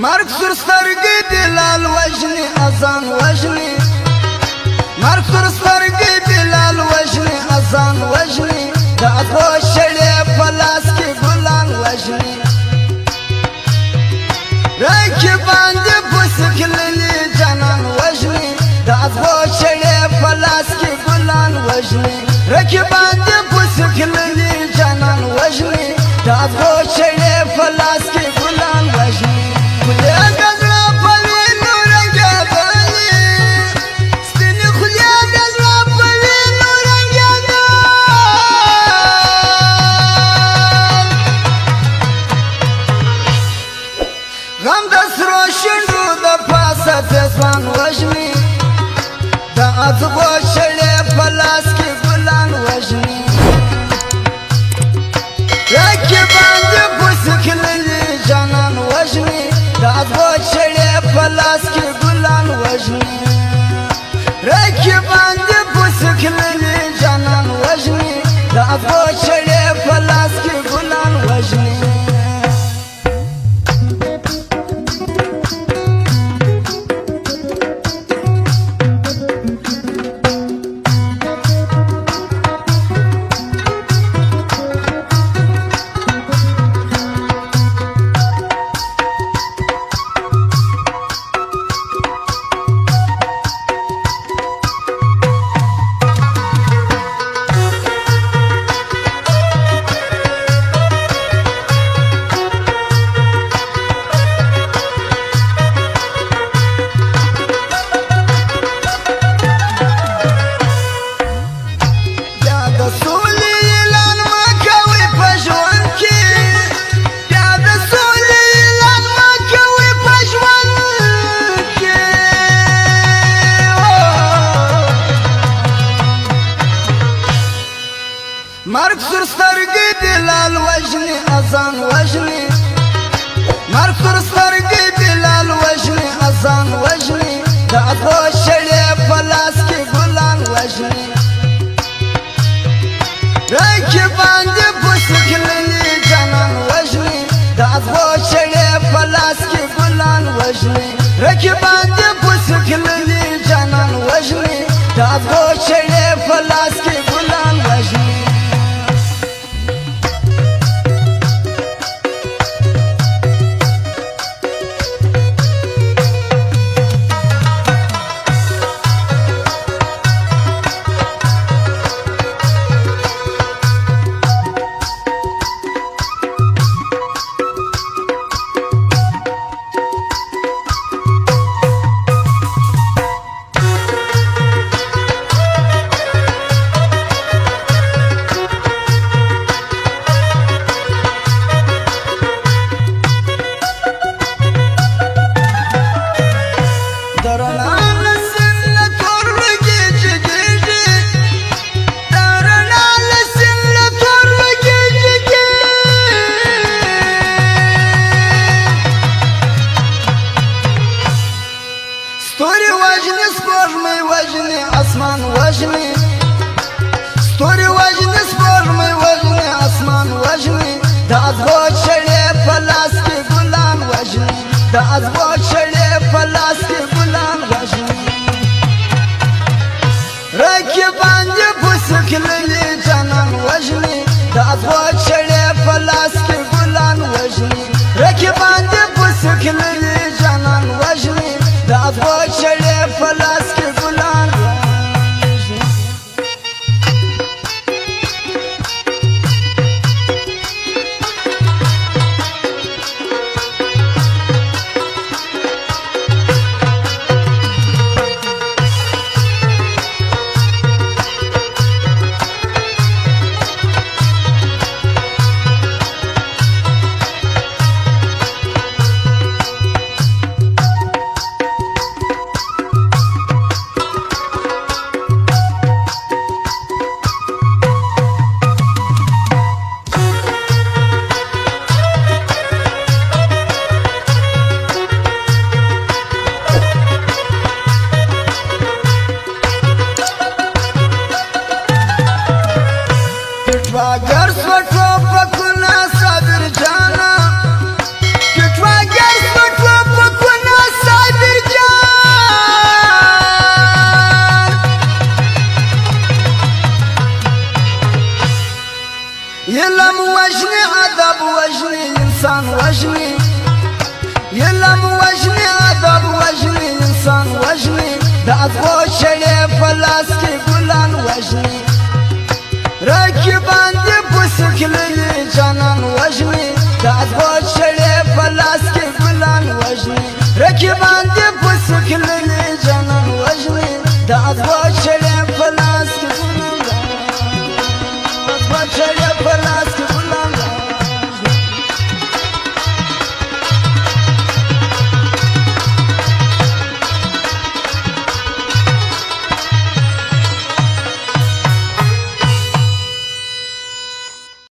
مرگ سر سترگی بلال وجنی ازان وجنی مرگ سر سترگی بلال وجنی ازان وجنی دا ادو شڑی پلاس کی گلان وجنی رکی باندی پسکللی جانان وجنی دا ادو شڑی پلاس کی گلان وجنی رکی باندی پسکللی جانان وجنی دا ادو شڑی پلاس کی گلان وجنی غم دسرو شنو دا پاسا تیزوان وجنی دا ادبو شڑی پلاس کی گلان وجنی رکی باندی پسکللی جانان وجنی دا ادبو شڑی پلاس کی گلان وجنی رکی باندی پسکللی جانان وجنی دا ادبو شڑی پلاس کی گلان وجنی مرگ سر سترگی بلال وجنی ازان وجنی مرگ سر سترگی بلال وجنی ازان وجنی دا ادو شڑی پلاس کی گلان وجنی رکی باندی پسکللی جانان وجنی دا ادو شڑی پلاس کی گلان وجنی رکی باندی پسکللی جانان وجنی دا ادو شڑی پلاس کی گلان وجنی اسمان وجنی ستوری وجنی سپوږمۍ وجنی اسمان وجنی دا ادبو شڑی پلاس کی گلان وجنی دا ادبو شڑی پلاس کی گلان وجنی رکی باندی پسکللی جانان وجنی دا ادبو شڑی پلاس کی گلان وجنی رکی باندی پسکللی جانان وجنی دا ادبو شڑی پلاس کی گلان वजनी इलम वजनी अदब वजनी इंसान वजनी दाद वो चढ़े पलास के गुलान वजनी रखी बांधे पुसखली जानन वजनी दाद वो चढ़े पलास के गुलान वजनी रखी